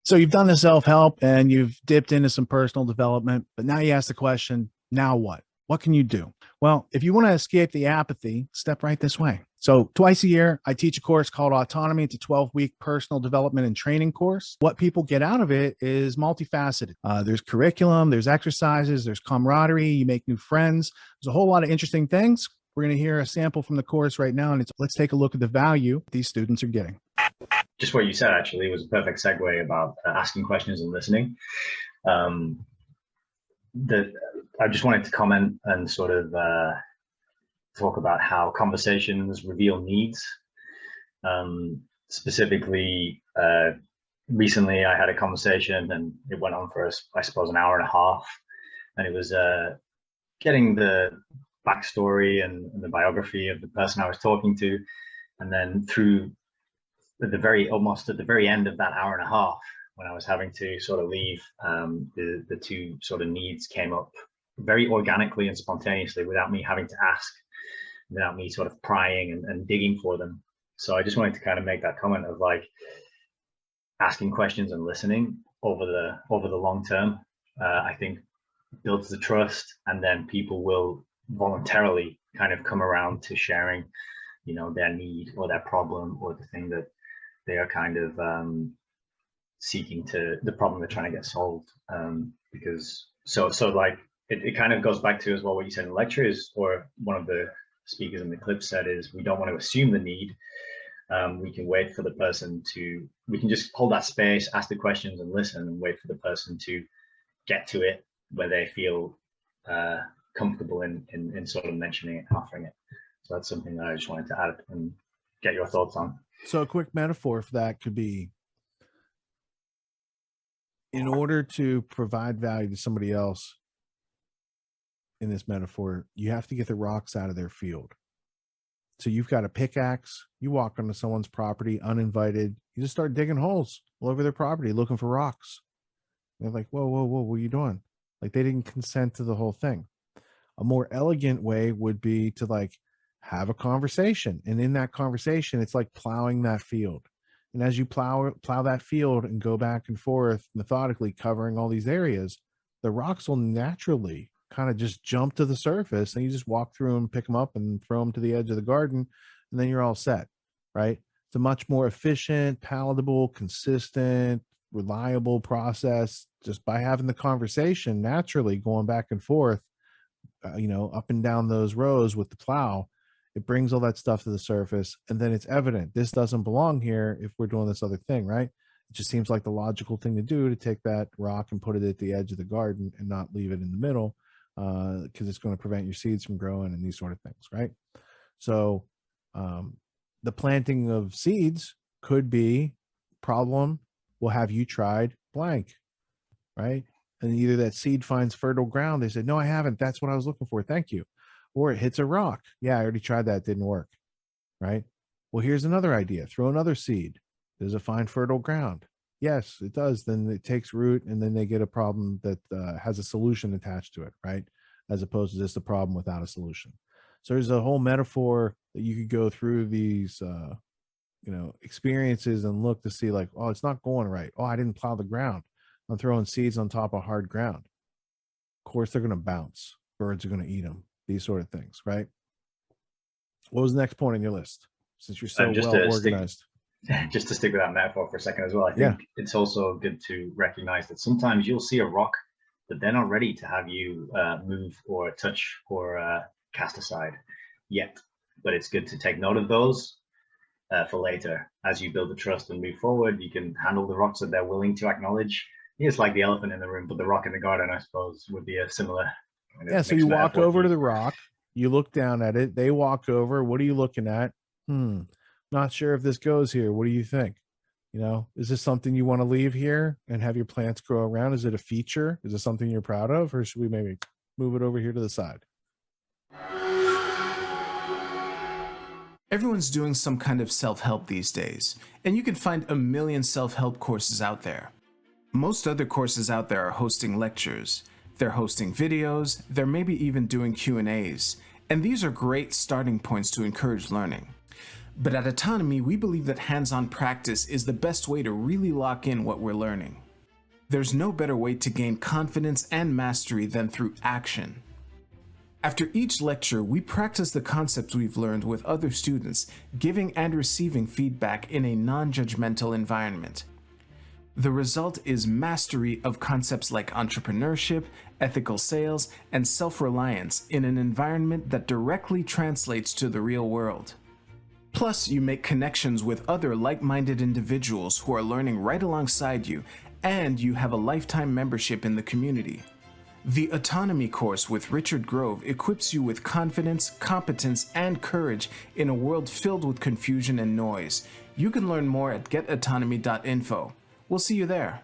So you've done the self-help and you've dipped into some personal development, but now you ask the question, now what? What can you do? Well, if you want to escape the apathy, step right this way. So twice a year, I teach a course called AUTONOMY. It's a 12-week personal development and training course. What people get out of it is multifaceted. There's curriculum, there's exercises, there's camaraderie, you make new friends. There's a whole lot of interesting things. We're going to hear a sample from the course right now, and let's take a look at the value these students are getting. Just what you said actually was a perfect segue about asking questions and listening. I just wanted to comment and sort of talk about how conversations reveal needs. Specifically, recently I had a conversation and it went on for, I suppose, an hour and a half, and it was getting the backstory and the biography of the person I was talking to, and then through almost at the very end of that hour and a half, when I was having to sort of leave, the two sort of needs came up very organically and spontaneously without me having to ask, without me sort of prying and digging for them. So I just wanted to kind of make that comment of like asking questions and listening over the long term, I think builds the trust, and then people will voluntarily kind of come around to sharing, you know, their need or their problem or the thing that they are kind of seeking the problem they're trying to get solved. Because so like it kind of goes back to as well what you said in the lecture is, or one of the speakers in the clip said, is we don't want to assume the need. We can wait for the person we can just hold that space, ask the questions and listen, and wait for the person to get to it where they feel comfortable in sort of mentioning it and offering it. So that's something that I just wanted to add and get your thoughts on. So a quick metaphor for that could be, in order to provide value to somebody else, in this metaphor, you have to get the rocks out of their field. So you've got a pickaxe, you walk onto someone's property uninvited, you just start digging holes all over their property looking for rocks. They're like, whoa, what are you doing? Like, they didn't consent to the whole thing. A more elegant way would be to like have a conversation, and in that conversation it's like plowing that field, and as you plow that field and go back and forth methodically covering all these areas, the rocks will naturally kind of just jump to the surface, and you just walk through them, pick them up and throw them to the edge of the garden, and then you're all set, right? It's a much more efficient, palatable, consistent, reliable process just by having the conversation naturally going back and forth, up and down those rows with the plow. It brings all that stuff to the surface, and then it's evident this doesn't belong here if we're doing this other thing, right? It just seems like the logical thing to do, to take that rock and put it at the edge of the garden and not leave it in the middle, because it's going to prevent your seeds from growing and these sort of things, right? So the planting of seeds could be problem. Well, have you tried blank, right? And either that seed finds fertile ground. They said, no, I haven't. That's what I was looking for. Thank you. Or it hits a rock. Yeah, I already tried that. Didn't work. Right? Well, here's another idea. Throw another seed. Does it find fertile ground? Yes, it does. Then it takes root, and then they get a problem that has a solution attached to it, right? As opposed to just a problem without a solution. So there's a whole metaphor that you could go through these, experiences and look to see like, oh, it's not going right. Oh, I didn't plow the ground. I'm throwing seeds on top of hard ground. Of course, they're going to bounce. Birds are going to eat them. These sort of things, right? What was the next point on your list, since you're so well organized? Just to stick with that metaphor for a second as well, I think it's also good to recognize that sometimes you'll see a rock that they're not ready to have you move or touch or cast aside yet. But it's good to take note of those for later. As you build the trust and move forward, you can handle the rocks that they're willing to acknowledge. It's like the elephant in the room, but the rock in the garden, I suppose, would be a similar kind of so you walk over to the rock, you look down at it, they walk over. What are you looking at? Not sure if this goes here. What do you think? Is this something you want to leave here and have your plants grow around? Is it a feature? Is it something you're proud of? Or should we maybe move it over here to the side? Everyone's doing some kind of self-help these days, and you can find a million self-help courses out there. Most other courses out there are hosting lectures. They're hosting videos. They're maybe even doing Q&As. And these are great starting points to encourage learning. But at AUTONOMY, we believe that hands-on practice is the best way to really lock in what we're learning. There's no better way to gain confidence and mastery than through action. After each lecture, we practice the concepts we've learned with other students, giving and receiving feedback in a non-judgmental environment. The result is mastery of concepts like entrepreneurship, ethical sales, and self-reliance in an environment that directly translates to the real world. Plus, you make connections with other like-minded individuals who are learning right alongside you, and you have a lifetime membership in the community. The AUTONOMY course with Richard Grove equips you with confidence, competence, and courage in a world filled with confusion and noise. You can learn more at getautonomy.info. We'll see you there.